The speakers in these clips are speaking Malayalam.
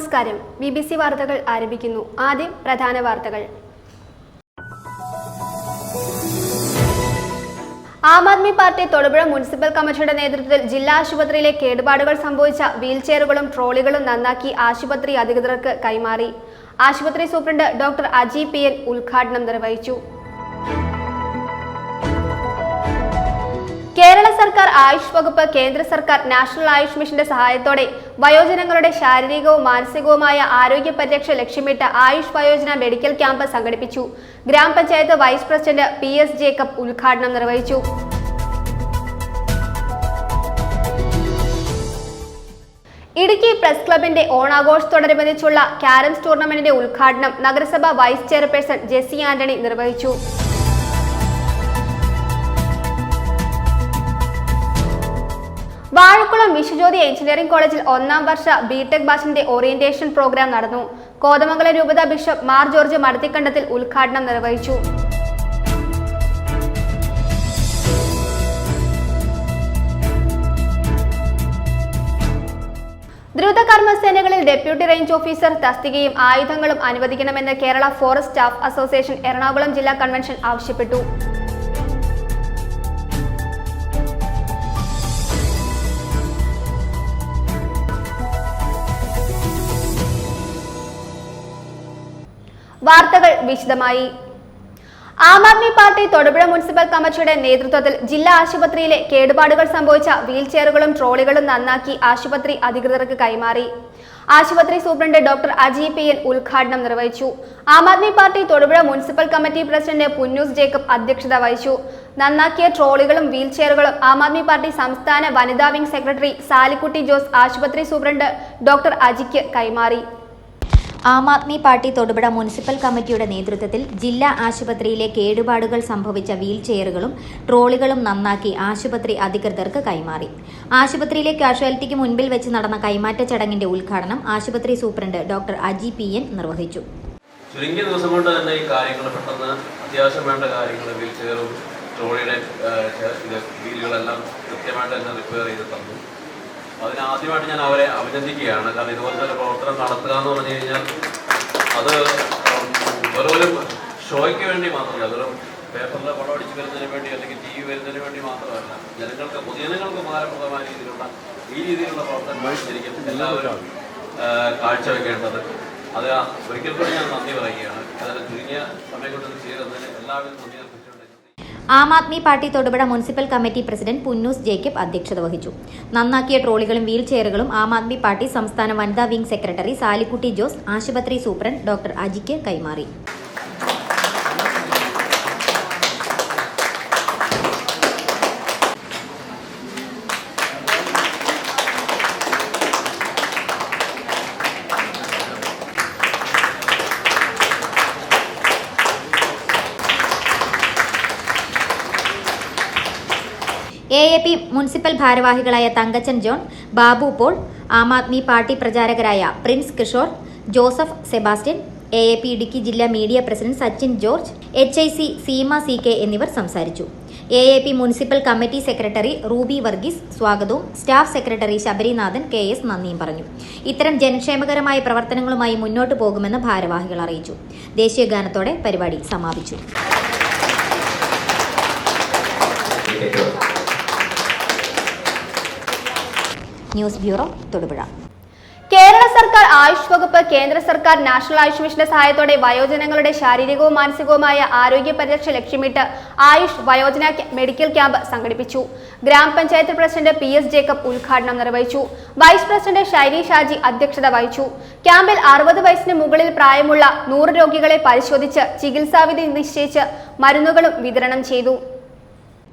നമസ്കാരം. BBC വാർത്തകൾ ആരംഭിക്കുന്നു. ആദ്യം പ്രധാന വാർത്തകൾ. ആം ആദ്മി പാർട്ടി തൊടുപുഴ മുനിസിപ്പൽ കമ്മിറ്റിയുടെ നേതൃത്വത്തിൽ ജില്ലാ ആശുപത്രിയിലെ കേടുപാടുകൾ സംഭവിച്ച വീൽചെയറുകളും ട്രോളികളും നന്നാക്കി ആശുപത്രി അധികൃതർക്ക് കൈമാറി. ആശുപത്രി സൂപ്രണ്ട് ഡോക്ടർ അജി PN ഉദ്ഘാടനം നിർവഹിച്ചു. കേരള സർക്കാർ ആയുഷ് വകുപ്പ് കേന്ദ്ര സർക്കാർ നാഷണൽ ആയുഷ് മിഷന്റെ സഹായത്തോടെ വയോജനങ്ങളുടെ ശാരീരികവും മാനസികവുമായ ആരോഗ്യ പരിരക്ഷ ലക്ഷ്യമിട്ട് ആയുഷ് വയോജന മെഡിക്കൽ ക്യാമ്പ് സംഘടിപ്പിച്ചു. ഗ്രാമപഞ്ചായത്ത് വൈസ് പ്രസിഡന്റ് PS ജേക്കബ് ഉദ്ഘാടനം നിർവഹിച്ചു. ഇടുക്കി പ്രസ് ക്ലബിന്റെ ഓണാഘോഷത്തോടനുബന്ധിച്ചുള്ള ക്യാരംസ് ടൂർണമെന്റിന്റെ ഉദ്ഘാടനം നഗരസഭ വൈസ് ചെയർപേഴ്സൺ ജെസി ആന്റണി നിർവഹിച്ചു. വാഴക്കുളം വിശ്വജ്യോതി എഞ്ചിനീയറിംഗ് കോളേജിൽ 1ാം വർഷ BTech ബാച്ചിന്റെ ഓറിയന്റേഷൻ പ്രോഗ്രാം നടന്നു. കോതമംഗലം രൂപത ബിഷപ്പ് മാർ ജോർജ് മടത്തിക്കണ്ടത്തിൽ ഉദ്ഘാടനം നിർവഹിച്ചു. ദ്രുതകർമ്മസേനകളിൽ ഡെപ്യൂട്ടി റേഞ്ച് ഓഫീസർ തസ്തികയും ആയുധങ്ങളും അനുവദിക്കണമെന്ന് Kerala forest staff association Ernakulam ജില്ലാ കൺവെൻഷൻ ആവശ്യപ്പെട്ടു. വാർത്തകൾ വിശദമായി. ആം ആദ്മി പാർട്ടി തൊടുപുഴ മുനിസിപ്പൽ കമ്മിറ്റിയുടെ നേതൃത്വത്തിൽ ജില്ലാ ആശുപത്രിയിലെ കേടുപാടുകൾ സംഭവിച്ച വീൽചെയറുകളും ട്രോളികളും നന്നാക്കി ആശുപത്രി അധികൃതർക്ക് കൈമാറി. ആശുപത്രി സൂപ്രണ്ട് ഡോക്ടർ അജി PN ഉദ്ഘാടനം നിർവഹിച്ചു. Aam Aadmi party Thodupuzha municipal committee president Punnoose Jacob അധ്യക്ഷത വഹിച്ചു. നന്നാക്കിയ ട്രോളികളും വീൽചെയറുകളും ആം ആദ്മി പാർട്ടി സംസ്ഥാന വനിതാ വിംഗ് സെക്രട്ടറി സാലിക്കുട്ടി ജോസ് ആശുപത്രി സൂപ്രണ്ട് ഡോക്ടർ അജിക്ക് കൈമാറി. ആം ആദ്മി പാർട്ടി തൊടുപുഴ മുനിസിപ്പൽ കമ്മിറ്റിയുടെ നേതൃത്വത്തിൽ ജില്ലാ ആശുപത്രിയിലെ കേടുപാടുകൾ സംഭവിച്ച വീൽചെയറുകളും ട്രോളികളും നന്നാക്കി ആശുപത്രി അധികൃതർക്ക് കൈമാറി. ആശുപത്രിയിലെ കാഷ്വാലിറ്റിക്ക് മുൻപിൽ വെച്ച് നടന്ന കൈമാറ്റ ചടങ്ങിന്റെ ഉദ്ഘാടനം ആശുപത്രി സൂപ്രണ്ട് ഡോക്ടർ അജി PN നിർവഹിച്ചു. ചുരുങ്ങിയ ദിവസം കൊണ്ട് തന്നെ ഈ കാര്യങ്ങൾ പെട്ടെന്ന് അത്യാവശ്യം വേണ്ട കാര്യങ്ങൾ വീൽചെയറും ട്രോളിയുടെ വീലുകളെല്ലാം കൃത്യമായിട്ട് തന്നെ റിപ്പയർ ചെയ്ത് തന്നു. അതിനാദ്യമായിട്ട് ഞാൻ അവരെ അഭിനന്ദിക്കുകയാണ്. കാരണം ഇതുപോലത്തെ ഒരു പ്രവർത്തനം നടത്തുക എന്ന് പറഞ്ഞു കഴിഞ്ഞാൽ അത് ഓരോരു ഷോയ്ക്ക് വേണ്ടി മാത്രമല്ല, അതൊരു പേപ്പറിലെ പടം അടിച്ച് വരുന്നതിന് വേണ്ടി അല്ലെങ്കിൽ TV വരുന്നതിന് വേണ്ടി മാത്രമല്ല, പൊതുജനങ്ങൾക്ക് ഉപകാരപ്രദമായ ഈ രീതിയിലുള്ള പ്രവർത്തനങ്ങൾ ശരിക്കും എല്ലാവരും കാഴ്ചവെക്കേണ്ടത്. അത് ഒരിക്കൽ കൂടി ഞാൻ നന്ദി പറയുകയാണ്. അതിന് ചുരുങ്ങിയ സമയം കൊണ്ട് ചെയ്യുന്നതിന് എല്ലാവരും നന്ദി അർപ്പിച്ചുകൊണ്ട് Aam Aadmi party Thodupuzha municipal committee president Punnoose Jacob അധ്യക്ഷത വഹിച്ചു. നന്നാക്കിയ ട്രോളികളും വീൽചെയറുകളും ആം ആദ്മി പാർട്ടി സംസ്ഥാന വനിതാ വിംഗ് സെക്രട്ടറി സാലിക്കുട്ടി ജോസ് ആശുപത്രി സൂപ്രണ്ട് ഡോക്ടർ അജിക്ക് കൈമാറി. AAP മുനിസിപ്പൽ ഭാരവാഹികളായ തങ്കച്ചൻ ജോൺ, ബാബു പോൾ, ആം ആദ്മി പാർട്ടി പ്രചാരകരായ പ്രിൻസ് കിഷോർ, ജോസഫ് സെബാസ്റ്റ്യൻ, AAP ഇടുക്കി ജില്ലാ media president Sachin George, HIC Seema CK എന്നിവർ സംസാരിച്ചു. AAP municipal committee secretary Ruby Varghese സ്വാഗതവും സ്റ്റാഫ് സെക്രട്ടറി ശബരിനാഥൻ KS നന്ദിയും പറഞ്ഞു. ഇത്തരം ജനക്ഷേമകരമായ പ്രവർത്തനങ്ങളുമായി മുന്നോട്ടു പോകുമെന്ന് ഭാരവാഹികൾ അറിയിച്ചു. ദേശീയ ഗാനത്തോടെ പരിപാടി സമാപിച്ചു. News bureau Thodupuzha. കേരള സർക്കാർ ആയുഷ് വകുപ്പ് കേന്ദ്ര സർക്കാർ നാഷണൽ ആയുഷ് മിഷന്റെ സഹായത്തോടെ വയോജനങ്ങളുടെ ശാരീരികവും മാനസികവുമായ ആരോഗ്യ പരിരക്ഷ ലക്ഷ്യമിട്ട് ആയുഷ് വയോജന മെഡിക്കൽ ക്യാമ്പ് സംഘടിപ്പിച്ചു. ഗ്രാമപഞ്ചായത്ത് പ്രസിഡന്റ് PS ജേക്കബ് ഉദ്ഘാടനം നിർവഹിച്ചു. വൈസ് പ്രസിഡന്റ് ഷൈനി ഷാജി അധ്യക്ഷത വഹിച്ചു. ക്യാമ്പിൽ 60 വയസ്സിന് മുകളിൽ പ്രായമുള്ള 100 രോഗികളെ പരിശോധിച്ച് ചികിത്സാവിധി നിശ്ചയിച്ച് മരുന്നുകളും വിതരണം ചെയ്തു.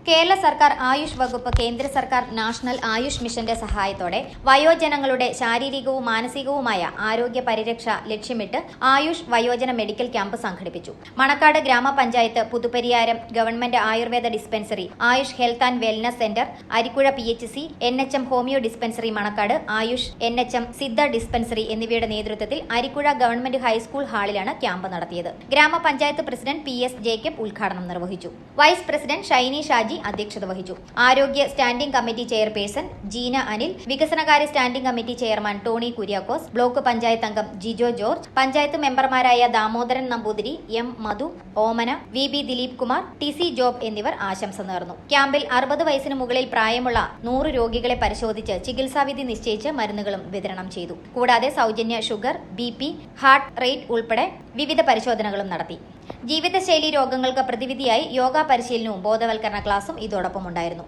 കേരള സർക്കാർ ആയുഷ് വകുപ്പ് കേന്ദ്ര സർക്കാർ നാഷണൽ ആയുഷ് മിഷന്റെ സഹായത്തോടെ വയോജനങ്ങളുടെ ശാരീരികവും മാനസികവുമായ ആരോഗ്യ പരിരക്ഷ ലക്ഷ്യമിട്ട് ആയുഷ് വയോജന മെഡിക്കൽ ക്യാമ്പ് സംഘടിപ്പിച്ചു. മണക്കാട് ഗ്രാമപഞ്ചായത്ത്, Puthupariyaram government Ayurveda dispensary, Ayush health and wellness centre, Arikkuzha PHC, NHM homeo dispensary Manakkad, Ayush NHM Siddha dispensary എന്നിവയുടെ നേതൃത്വത്തിൽ അരിക്കുഴ ഗവൺമെന്റ് ഹൈസ്കൂൾ ഹാളിലാണ് ക്യാമ്പ് നടത്തിയത്. ഗ്രാമപഞ്ചായത്ത് പ്രസിഡന്റ് PS ജേക്കബ് ഉദ്ഘാടനം നിർവഹിച്ചു. വൈസ് പ്രസിഡന്റ് ഷൈനി ഷാജി അധ്യക്ഷത വഹിച്ചു. ആരോഗ്യ standing committee chairperson Jeena Anil, വികസനകാര്യ standing committee chairman Tony Kuriakose, block panchayat അംഗം ജിജോ ജോർജ്, പഞ്ചായത്ത് മെമ്പർമാരായ Damodaran Namboothiri, M Madhu, Omana, V B Dileep Kumar, T C Job എന്നിവർ ആശംസ നേർന്നു. ക്യാമ്പിൽ 60 വയസ്സിന് മുകളിൽ പ്രായമുള്ള 100 രോഗികളെ പരിശോധിച്ച് ചികിത്സാവിധി നിശ്ചയിച്ച് മരുന്നുകളും വിതരണം ചെയ്തു. കൂടാതെ സൗജന്യ ഷുഗർ, BP, ഹാർട്ട് റേറ്റ് ഉൾപ്പെടെ വിവിധ പരിശോധനകളും നടത്തി. ജീവിതശൈലി രോഗങ്ങൾക്ക് പ്രതിവിധിയായി യോഗ പരിശീലനവും ബോധവൽക്കരണ ക്ലാസും ഇതോടൊപ്പം ഉണ്ടായിരുന്നു.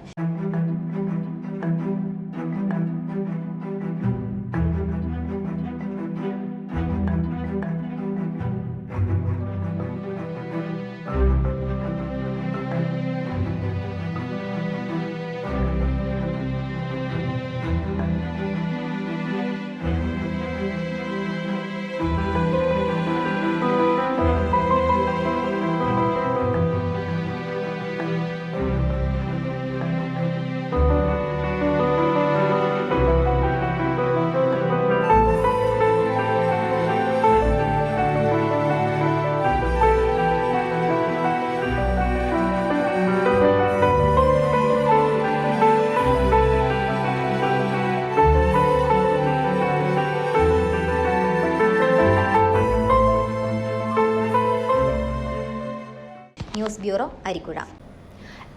News bureau, Arikkuzha.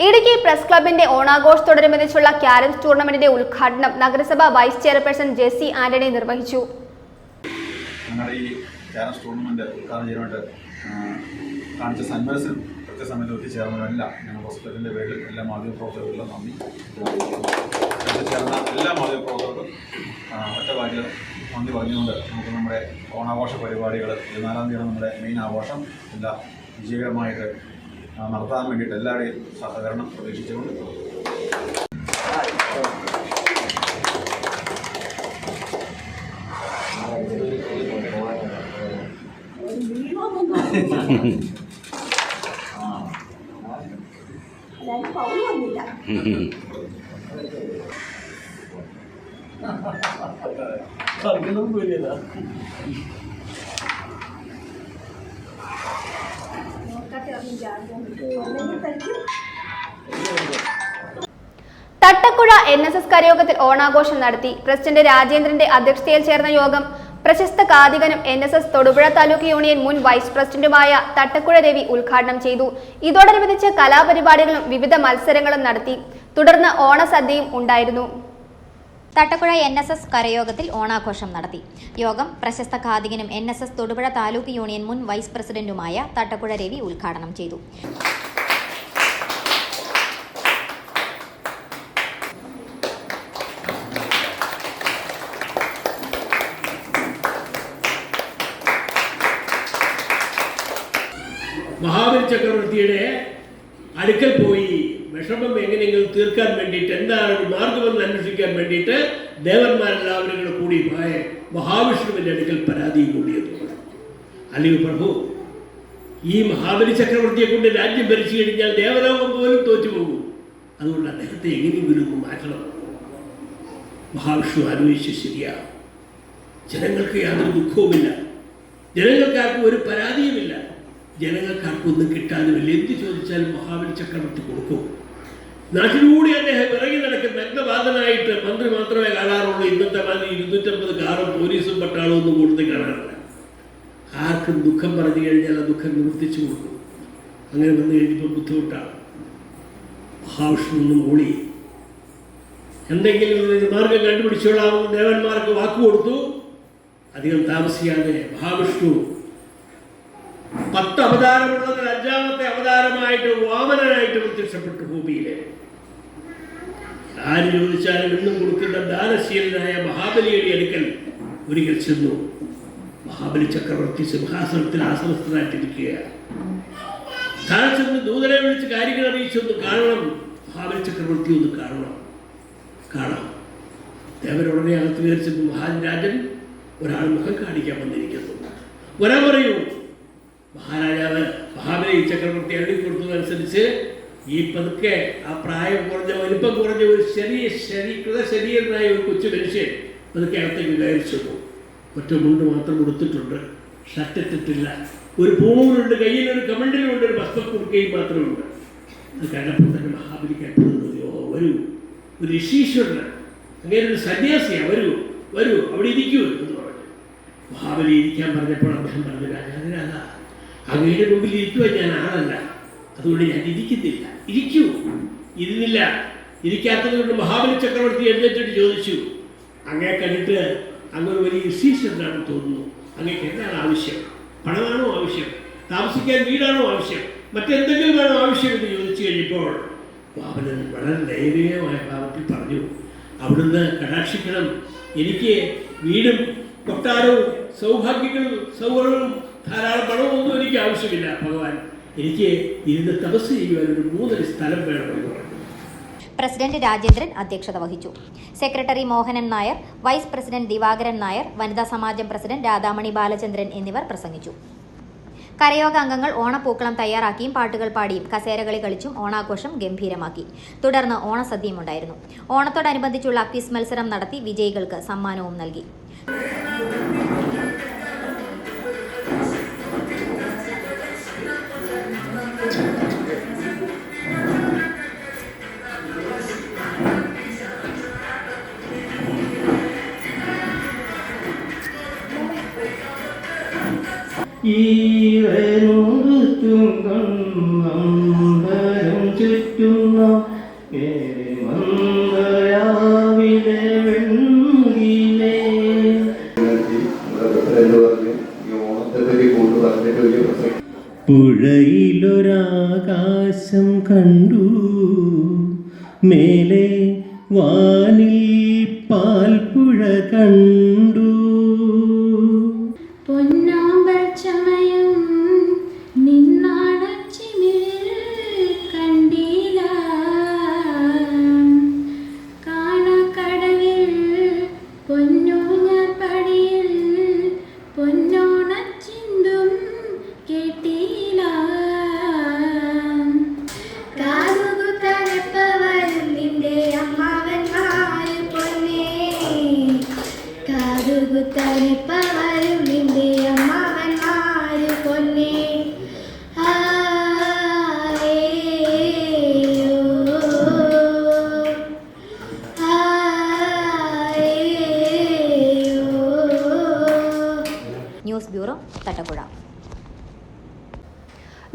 Idukki press ക്ലബിന്റെ ഓണാഘോഷത്തോടനുബന്ധിച്ചുള്ള ക്യാരംസ് ടൂർണമെന്റിന്റെ ഉദ്ഘാടനം നഗരസഭ വൈസ് ചെയർപേഴ്സൺ ജെസി ആന്റണി നിർവഹിച്ചു. ഞങ്ങളുടെ ഈ ക്യാരംസ് ടൂർണമെന്റ് ഉദ്ഘാടനം ചെയ്യാനായിട്ട് കാണിച്ച സന്മനസ്സിനും കൃത്യസമയത്ത് എത്തിച്ചേർന്നതിനെല്ലാം ഞങ്ങൾ പ്രസ് ക്ലബിന്റെ പേരിൽ എല്ലാ മാധ്യമപ്രവർത്തകർക്കും നന്ദി. എത്തിച്ചേർന്ന എല്ലാ മാധ്യമപ്രവർത്തകർക്കും ഒറ്റ വാക്കിൽ നന്ദി പറഞ്ഞുകൊണ്ട് നമുക്ക് നമ്മുടെ ഓണാഘോഷ പരിപാടികൾ 14-ാം തീയതി നമ്മുടെ മെയിൻ ആഘോഷം എല്ലാം വിജയകരമായിട്ട് നടത്താൻ വേണ്ടിയിട്ട് എല്ലാവരുടെയും സഹകരണം പ്രതീക്ഷിച്ചുകൊണ്ട് തട്ടക്കുഴ NSS കരയോഗത്തിൽ ഓണാഘോഷം നടത്തി. പ്രസിഡന്റ് രാജേന്ദ്രന്റെ അധ്യക്ഷതയിൽ ചേർന്ന യോഗം പ്രശസ്ത കാതികനും NSS തൊടുപുഴ താലൂക്ക് യൂണിയൻ മുൻ വൈസ് പ്രസിഡന്റുമായ തട്ടക്കുഴ രവി ഉദ്ഘാടനം ചെയ്തു. ഇതോടനുബന്ധിച്ച് കലാപരിപാടികളും വിവിധ മത്സരങ്ങളും നടത്തി. തുടർന്ന് ഓണസദ്യയും ഉണ്ടായിരുന്നു. തട്ടക്കുഴ NSS കരയോഗത്തിൽ ഓണാഘോഷം നടത്തി. യോഗം പ്രശസ്ത ഖാദികനും NSS തൊടുപുഴ താലൂക്ക് യൂണിയൻ മുൻ വൈസ് പ്രസിഡന്റുമായ തട്ടക്കുഴ രവി ഉദ്ഘാടനം ചെയ്തു. മഹാബലി ചക്രവർത്തിയുടെ അടുക്കൽ പോയി വിഷമം എങ്ങനെയെങ്കിലും തീർക്കാൻ വേണ്ടിയിട്ട് എന്താണ് ഒരു മാർഗമെന്ന് അന്വേഷിക്കാൻ വേണ്ടിയിട്ട് ദേവന്മാരെല്ലാവരും കൂടി മഹാവിഷ്ണുവിൻ്റെ അടുക്കൽ പരാതി കൂടിയെന്നു. അല്ലെങ്കിൽ പ്രഭു, ഈ മഹാബലി ചക്രവർത്തിയെ കൊണ്ട് രാജ്യം ഭരിച്ചു കഴിഞ്ഞാൽ ദേവലോകം പോലും തോറ്റുപോകും, അതുകൊണ്ട് അദ്ദേഹത്തെ എങ്ങനെയെങ്കിലും മാറ്റണം. മഹാവിഷ്ണു ആലോചിച്ച് ശരിയാ, ജനങ്ങൾക്ക് യാതൊരു ദുഃഖവുമില്ല, ജനങ്ങൾക്കാർക്കും ഒരു പരാതിയുമില്ല, ജനങ്ങൾക്കാർക്കും ഒന്നും കിട്ടാനുമില്ല, എന്ത് ചോദിച്ചാലും മഹാബലി ചക്രവർത്തി കൊടുക്കും. നാട്ടിലൂടെ അദ്ദേഹം ഇറങ്ങി നടക്കുന്ന നഗ്നബാധനായിട്ട് മന്ത്രി മാത്രമേ കാണാറുള്ളൂ. ഇന്നത്തെ മാതിരി 250 കാറും പോലീസും പട്ടാളവും ഒന്നും കൂടുതൽ കാണാറില്ല. ആർക്കും ദുഃഖം പറഞ്ഞു കഴിഞ്ഞാൽ ആ ദുഃഖം നിവർത്തിച്ചു കൊടുക്കും. അങ്ങനെ വന്നു കഴിഞ്ഞപ്പോൾ ബുദ്ധിമുട്ടാണ്. മഹാവിഷ്ണു ഒന്നും മൂളി എന്തെങ്കിലും ഒരു മാർഗം കണ്ടുപിടിച്ചോളാമെന്ന് ദേവന്മാർക്ക് വാക്കുകൊടുത്തു. അധികം താമസിയാതെ മഹാവിഷ്ണു 10 അവതാരമുള്ളതിൽ 5ാമത്തെ അവതാരമായിട്ട് വാമനനായിട്ട് പ്രത്യക്ഷപ്പെട്ടു ഭൂമിയിലെ. ആര് ചോദിച്ചാലും എന്നും കൊടുക്കുന്ന ദാനശീലനായ മഹാബലിയുടെ അടുക്കൽ ഒരിക്കൽ ചെന്നു. മഹാബലി ചക്രവർത്തി സിംഹാസനത്തിൽ ആസനസ്ഥനായിട്ടിരിക്കുകയാണ്. താൻ ചെന്ന് ദൂതനെ വിളിച്ച് കാര്യങ്ങൾ അറിയിച്ചൊന്ന് കാണണം, മഹാബലി ചക്രവർത്തി ഒന്ന് കാണാം. ദേവനുടനെ അകത്ത് കയറി ചെന്ന് മഹാരാജൻ ഒരാൾ മുഖം കാണിക്കാൻ വന്നിരിക്കുന്നു. വരാൻ പറയൂ. മഹാരാജാവ് മഹാബലി ചക്രവർത്തി എഴുതി കൊടുത്തതനുസരിച്ച് ഈ പതുക്കെ ആ പ്രായം കുറഞ്ഞ വലിപ്പം കുറഞ്ഞ ഒരു കൃതശരീരനായ ഒരു കൊച്ചു മനുഷ്യൻ പതുക്കെ അകത്തേക്ക് കയറിച്ചു. ഒറ്റ മുണ്ട് മാത്രം കൊടുത്തിട്ടുണ്ട്, ഷർട്ടിട്ടിട്ടില്ല, ഒരു പൂണൂലുണ്ട്, കയ്യിലൊരു കമണ്ടിലുണ്ട്, ഒരു ഭസ്മക്കുടുക്കയും മാത്രമുണ്ട്. അത് കണ്ടപ്പോൾ തന്നെ മഹാബലിക്ക് എപ്പോഴും ഒരു ഋഷീശ്വരനാണ്, അങ്ങനെ ഒരു സന്യാസിയാണ്, വരൂ അവിടെ ഇരിക്കൂ എന്ന് പറഞ്ഞു. മഹാബലി ഇരിക്കാൻ പറഞ്ഞപ്പോൾ അദ്ദേഹം പറഞ്ഞു, രാജാ അങ്ങയുടെ മുമ്പിൽ ഇരിക്കുവാൻ ഞാൻ ആളല്ല, അതുകൊണ്ട് ഞാൻ ഇരിക്കുന്നില്ല. ഇരിക്കൂ. ഇരുന്നില്ല. ഇരിക്കാത്തതുകൊണ്ട് മഹാബലി ചക്രവർത്തി എഴുന്നേറ്റിട്ട് ചോദിച്ചു, അങ്ങേ കണ്ടിട്ട് അങ്ങനെ വലിയ ഋഷീശ്വരനാണെന്ന് തോന്നുന്നു, അങ്ങേക്ക് എന്താണ് ആവശ്യം? പണമാണോ ആവശ്യം? താമസിക്കാൻ വീടാണോ ആവശ്യം? മറ്റെന്തെങ്കിലും ആണോ ആവശ്യം എന്ന് ചോദിച്ചു കഴിഞ്ഞപ്പോൾ വാമനൻ വളരെ ദയനീയമായ ഭാവത്തിൽ പറഞ്ഞു, അവിടുന്ന് കടാക്ഷിക്കണം, എനിക്ക് വീടും കൊട്ടാരവും സൗഭാഗ്യങ്ങളും സൗകര്യവും ധാരാളം പണമൊന്നും എനിക്ക് ആവശ്യമില്ല ഭഗവാൻ, എനിക്ക് ഇരുന്ന് തപസ് ചെയ്യുവാൻ ഒരു 3 സ്ഥലം വേണമെന്ന് പറഞ്ഞു. പ്രസിഡന്റ് രാജേന്ദ്രൻ അധ്യക്ഷത വഹിച്ചു. Secretary Mohanan Nair, vice president Divakaran Nair, വനിതാ സമാജം പ്രസിഡന്റ് രാധാമണി ബാലചന്ദ്രൻ എന്നിവർ പ്രസംഗിച്ചു. കരയോഗ അംഗങ്ങൾ ഓണപ്പൂക്കളം തയ്യാറാക്കിയും പാട്ടുകൾ പാടിയും കസേരകളി കളിച്ചും ഓണാഘോഷം ഗംഭീരമാക്കി. തുടർന്ന് ഓണസദ്യയും ഉണ്ടായിരുന്നു. ഓണത്തോടനുബന്ധിച്ചുള്ള ക്വിസ് മത്സരം നടത്തി വിജയികൾക്ക് സമ്മാനവും നൽകി. ഈവനോടുത്തും ചുറ്റുന്ന മന്ദരാവിലെ വെണ്ണിലേ. പുഴയിലൊരാകാശം കണ്ടു, മേലെ വാനിൽ പാൽപ്പുഴ കണ്ടു. പൊന്നാമ്പൽ ചമയം നിന്നാടച്ചിമിൽ കണ്ടില്ല, കാണക്കടവിൽ പൊന്നൂഞ്ഞപ്പടിയിൽ പൊന്നോണച്ചിന്തും കേട്ടില്ല. കാതുകുത്തനപ്പവരും നിന്റെ അമ്മാവന്മാര് പൊന്നേ, കാതുകുത്തനപ്പവരും നിന്റെ അമ്മാവന്മാര് പൊന്നേ. News bureau, Thattappuzha.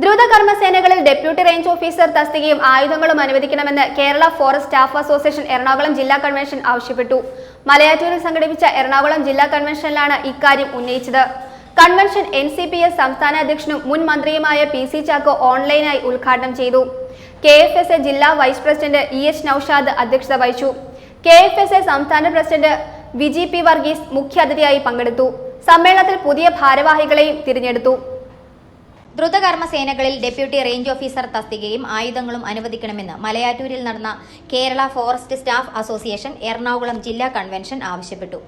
ദ്രുതകർമ്മസേനകളിൽ ഡെപ്യൂട്ടി റേഞ്ച് ഓഫീസർ തസ്തികയും ആയുധങ്ങളും അനുവദിക്കണമെന്ന് Kerala forest staff association Ernakulam ജില്ലാ കൺവെൻഷൻ ആവശ്യപ്പെട്ടു. മലയാറ്റൂരിൽ സംഘടിപ്പിച്ച എറണാകുളം ജില്ലാ കൺവെൻഷനിലാണ് ഇക്കാര്യം ഉന്നയിച്ചത്. കൺവെൻഷൻ NCPS സംസ്ഥാന അധ്യക്ഷനും മുൻ മന്ത്രിയുമായ PC ചാക്കോ ഓൺലൈനായി ഉദ്ഘാടനം ചെയ്തു. KFSA ജില്ലാ വൈസ് പ്രസിഡന്റ് EH നൌഷാദ് അധ്യക്ഷത വഹിച്ചു. KFSA സംസ്ഥാന പ്രസിഡന്റ് VGP വർഗീസ് മുഖ്യാതിഥിയായി പങ്കെടുത്തു. സമ്മേളനത്തിൽ പുതിയ ഭാരവാഹികളെയും തിരഞ്ഞെടുത്തു. ദ്രുതകർമ്മസേനകളിൽ ഡെപ്യൂട്ടി റേഞ്ച് ഓഫീസർ തസ്തികയും ആയുധങ്ങളും അനുവദിക്കണമെന്ന് മലയാറ്റൂരിൽ നടന്ന Kerala forest staff association Ernakulam ജില്ലാ കൺവെൻഷൻ ആവശ്യപ്പെട്ടു.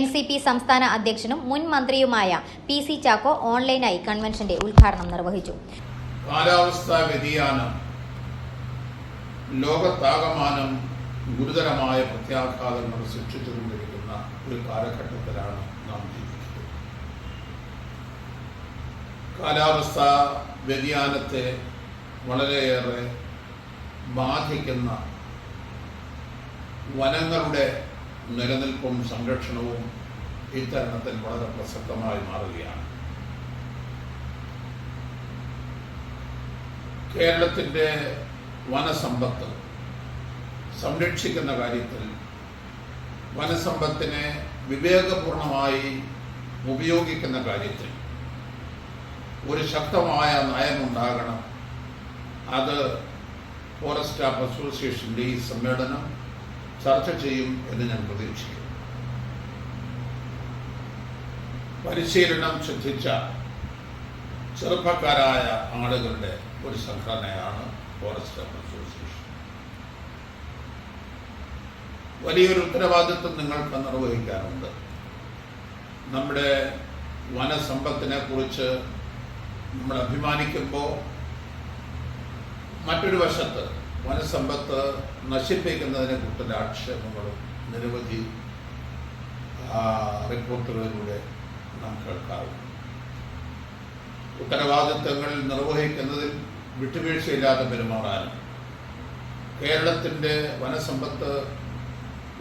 NCP സംസ്ഥാന അധ്യക്ഷനും മുൻ മന്ത്രിയുമായ PC ചാക്കോ ഓൺലൈനായി കൺവെൻഷന്റെ ഉദ്ഘാടനം നിർവഹിച്ചു. കാലാവസ്ഥാ വ്യതിയാനം ലോകത്താകമാനം ഗുരുതരമായ പ്രത്യാഘാതങ്ങൾ സൃഷ്ടിച്ചുകൊണ്ടിരിക്കുന്ന ഒരു കാലഘട്ടത്തിലാണ് നാം ജീവിക്കുന്നത്. കാലാവസ്ഥാ വ്യതിയാനത്തെ വളരെയേറെ ബാധിക്കുന്ന വനങ്ങളുടെ നിലനിൽപ്പും സംരക്ഷണവും ഇത്തരണത്തിൽ വളരെ പ്രസക്തമായി മാറുകയാണ്. കേരളത്തിൻ്റെ വനസമ്പത്ത് സംരക്ഷിക്കുന്ന കാര്യത്തിൽ വനസമ്പത്തിനെ വിവേകപൂർണമായി ഉപയോഗിക്കുന്ന കാര്യത്തിൽ ഒരു ശക്തമായ നയമുണ്ടാകണം. അത് ഫോറസ്റ്റ് സ്റ്റാഫ് അസോസിയേഷൻ്റെ ഈ സമ്മേളനം ചർച്ച ചെയ്യും എന്ന് ഞാൻ പ്രതീക്ഷിക്കുന്നു. പരിശീലനം ശ്രദ്ധിച്ച ചെറുപ്പക്കാരായ ആളുകളുടെ ഒരു സംഘടനയാണ് ഫോറസ്റ്റ് സ്റ്റാഫ് അസോസിയേഷൻ. വലിയൊരു ഉത്തരവാദിത്വം നിങ്ങൾക്ക് നിർവഹിക്കാനുണ്ട്. നമ്മുടെ വനസമ്പത്തിനെ കുറിച്ച് നമ്മൾ അഭിമാനിക്കുമ്പോൾ മറ്റൊരു വശത്ത് വനസമ്പത്ത് നശിപ്പിക്കുന്നതിനെ കുറിച്ചുള്ള ആക്ഷേപങ്ങളും നിരവധി റിപ്പോർട്ടുകളിലൂടെ നാം കേൾക്കാറുണ്ട്. ഉത്തരവാദിത്തങ്ങൾ നിർവഹിക്കുന്നതിൽ വിട്ടുവീഴ്ചയില്ലാതെ പെരുമാറാനും കേരളത്തിൻ്റെ വനസമ്പത്ത്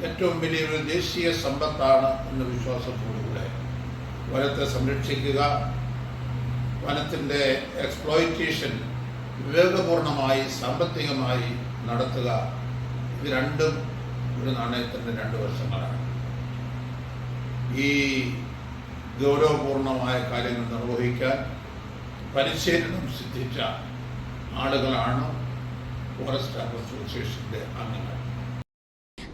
ഏറ്റവും വലിയൊരു ദേശീയ സമ്പത്താണ് എന്ന വിശ്വാസത്തോടുകൂടെ വനത്തെ സംരക്ഷിക്കുക, വനത്തിൻ്റെ എക്സ്പ്ലോയിറ്റേഷൻ വിവേകപൂർണമായി സാമ്പത്തികമായി നടത്തുക, ഇത് രണ്ടും ഒരു നാണയത്തിൻ്റെ രണ്ട് വശങ്ങളാണ്. ഈ ഗൗരവപൂർണമായ കാര്യങ്ങൾ നിർവഹിക്കാൻ പരിശീലനം സിദ്ധിച്ച ആളുകളാണ് ഫോറസ്റ്റ് അസോസിയേഷൻ്റെ അംഗങ്ങൾ.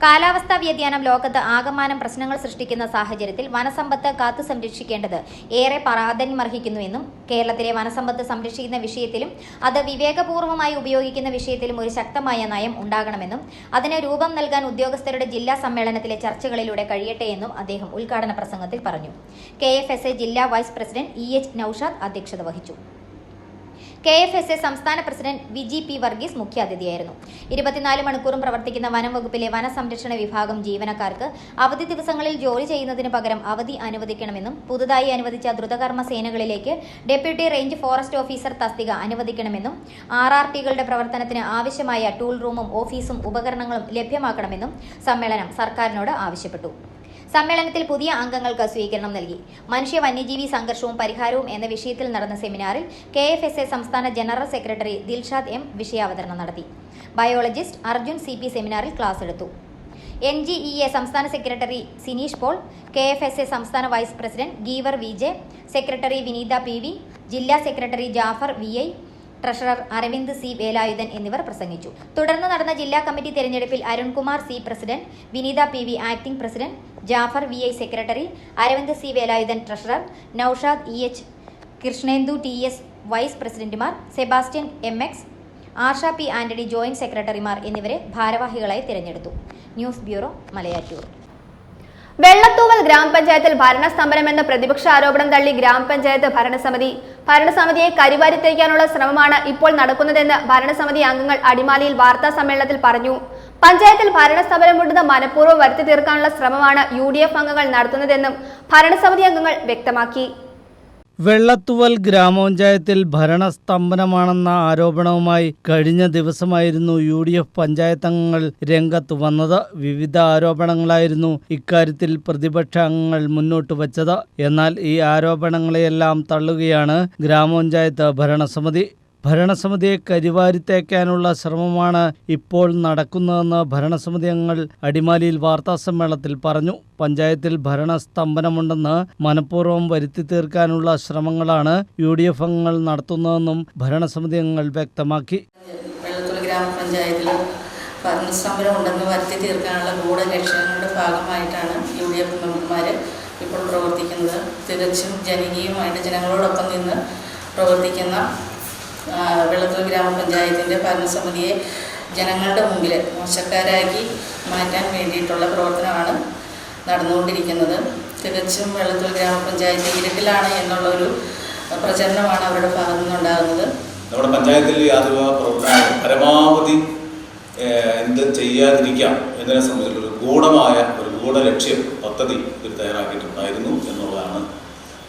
കാലാവസ്ഥാ വ്യതിയാനം ലോകത്ത് ആകമാനം പ്രശ്നങ്ങൾ സൃഷ്ടിക്കുന്ന സാഹചര്യത്തിൽ വനസമ്പത്ത് കാത്തു സംരക്ഷിക്കേണ്ടത് ഏറെ പ്രാധാന്യമർഹിക്കുന്നുവെന്നും കേരളത്തിലെ വനസമ്പത്ത് സംരക്ഷിക്കുന്ന വിഷയത്തിലും അത് വിവേകപൂർവ്വമായി ഉപയോഗിക്കുന്ന വിഷയത്തിലും ഒരു ശക്തമായ നയം ഉണ്ടാകണമെന്നും അതിന് രൂപം നൽകാൻ ഉദ്യോഗസ്ഥരുടെ ജില്ലാ സമ്മേളനത്തിലെ ചർച്ചകളിലൂടെ കഴിയട്ടെ എന്നും അദ്ദേഹം ഉദ്ഘാടന പ്രസംഗത്തിൽ പറഞ്ഞു. KFSA ജില്ലാ വൈസ് പ്രസിഡന്റ് EH നൌഷാദ് അധ്യക്ഷത വഹിച്ചു. KFSA സംസ്ഥാന പ്രസിഡന്റ് VG P വർഗീസ് മുഖ്യാതിഥിയായിരുന്നു. 24 മണിക്കൂറും പ്രവർത്തിക്കുന്ന വനം വകുപ്പിലെ വനസംരക്ഷണ വിഭാഗം ജീവനക്കാർക്ക് അവധി ദിവസങ്ങളിൽ ജോലി ചെയ്യുന്നതിന് പകരം അവധി അനുവദിക്കണമെന്നും പുതുതായി അനുവദിച്ച ദ്രുതകർമ്മ സേനകളിലേക്ക് ഡെപ്യൂട്ടി റേഞ്ച് ഫോറസ്റ്റ് ഓഫീസർ തസ്തിക അനുവദിക്കണമെന്നും RRTകളുടെ പ്രവർത്തനത്തിന് ആവശ്യമായ ടൂൾ റൂമും ഓഫീസും ഉപകരണങ്ങളും ലഭ്യമാക്കണമെന്നും സമ്മേളനം സർക്കാരിനോട് ആവശ്യപ്പെട്ടു. സമ്മേളനത്തിൽ പുതിയ അംഗങ്ങൾക്ക് സ്വീകരണം നൽകി. മനുഷ്യ വന്യജീവി സംഘർഷവും പരിഹാരവും എന്ന വിഷയത്തിൽ നടന്ന സെമിനാറിൽ KFSA സംസ്ഥാന ജനറൽ സെക്രട്ടറി ദിൽഷാദ് M വിഷയാവതരണം നടത്തി. ബയോളജിസ്റ്റ് അർജുൻ CP സെമിനാറിൽ ക്ലാസ് എടുത്തു. NGEA സംസ്ഥാന സെക്രട്ടറി സിനീഷ് പോൾ, KFSA സംസ്ഥാന vice president Geevar VJ, secretary Vineetha PV, ജില്ലാ secretary Jafar VI, treasurer Aravind C Velayudhan എന്നിവർ പ്രസംഗിച്ചു. തുടർന്ന് നടന്ന ജില്ലാ കമ്മിറ്റി തെരഞ്ഞെടുപ്പിൽ Arunkumar C president, Vineetha PV acting president, Jafar VI secretary, Aravind C Velayudhan treasurer, Noushad EH, Krishnendu TS vice പ്രസിഡന്റുമാർ, Sebastian MX, Arsha P Antony joint സെക്രട്ടറിമാർ എന്നിവരെ ഭാരവാഹികളായി തിരഞ്ഞെടുത്തു. News bureau, Malayattoor. വെള്ളത്തൂവൽ ഗ്രാമപഞ്ചായത്തിൽ ഭരണസ്തംഭനമെന്ന പ്രതിപക്ഷ ആരോപണം തള്ളി ഗ്രാമപഞ്ചായത്ത് ഭരണസമിതിയെ കരിവാരിത്തേക്കാനുള്ള ശ്രമമാണ് ഇപ്പോൾ നടക്കുന്നതെന്ന് ഭരണസമിതി അംഗങ്ങൾ അടിമാലിയിൽ വാർത്താ സമ്മേളനത്തിൽ പറഞ്ഞു. പഞ്ചായത്തിൽ ഭരണസ്തംഭനമുണ്ടെന്ന് മനഃപൂർവ്വം വരുത്തി തീർക്കാനുള്ള ശ്രമമാണ് UDF അംഗങ്ങൾ നടത്തുന്നതെന്നും ഭരണസമിതി അംഗങ്ങൾ വ്യക്തമാക്കി. വെള്ളത്തൂവൽ ഗ്രാമപഞ്ചായത്തിൽ ഭരണസ്തംഭനമാണെന്ന ആരോപണവുമായി കഴിഞ്ഞ ദിവസമായിരുന്നു UDF പഞ്ചായത്ത് അംഗങ്ങൾ രംഗത്ത് വന്നത്. വിവിധ ആരോപണങ്ങളായിരുന്നു ഇക്കാര്യത്തിൽ പ്രതിപക്ഷ അംഗങ്ങൾ മുന്നോട്ട് വച്ചത്. എന്നാൽ ഈ ആരോപണങ്ങളെയെല്ലാം തള്ളുകയാണ് ഗ്രാമപഞ്ചായത്ത് ഭരണസമിതിയെ കരിവാരിത്തേക്കാനുള്ള ശ്രമമാണ് ഇപ്പോൾ നടക്കുന്നതെന്ന് ഭരണസമിതി അംഗങ്ങൾ അടിമാലിയിൽ വാർത്താസമ്മേളനത്തിൽ പറഞ്ഞു. പഞ്ചായത്തിൽ ഭരണസ്തംഭനമുണ്ടെന്ന് മനഃപൂർവ്വം വരുത്തി തീർക്കാനുള്ള ശ്രമങ്ങളാണ് UDF അംഗങ്ങൾ നടത്തുന്നതെന്നും ഭരണസമിതി അംഗങ്ങൾ വ്യക്തമാക്കി. വെള്ളത്തൂവൽ ഗ്രാമപഞ്ചായത്തിൽ ഭരണസ്തംഭനം ഉണ്ടെന്ന് വരുത്തി തീർക്കാനുള്ള ഗൂഢലക്ഷ്യങ്ങളുടെ ഭാഗമായിട്ടാണ് UDF മെമ്പർമാർ ഇപ്പോൾ പ്രവർത്തിക്കുന്നത്. തികച്ചും ജനകീയമായിട്ട് ജനങ്ങളോടൊപ്പം നിന്ന് പ്രവർത്തിക്കുന്ന വെള്ളത്തൂവൽ ഗ്രാമപഞ്ചായത്തിൻ്റെ ഭരണസമിതിയെ ജനങ്ങളുടെ മുമ്പിൽ മോശക്കാരാക്കി മാറ്റാൻ വേണ്ടിയിട്ടുള്ള പ്രവർത്തനമാണ് നടന്നുകൊണ്ടിരിക്കുന്നത്. തികച്ചും വെള്ളത്തൂവൽ ഗ്രാമപഞ്ചായത്ത് ഇരുട്ടിലാണ് എന്നുള്ളൊരു പ്രചരണമാണ് അവരുടെ ഭാഗത്തു നിന്നുണ്ടാകുന്നത്. നമ്മുടെ പഞ്ചായത്തിൽ പരമാവധി എന്ത് ചെയ്യാതിരിക്കാം എന്നതിനെ സംബന്ധിച്ചുള്ളൊരു ഗൂഢ ലക്ഷ്യം പദ്ധതി ഇവർ തയ്യാറാക്കിയിട്ടുണ്ടായിരുന്നു എന്നുള്ളതാണ്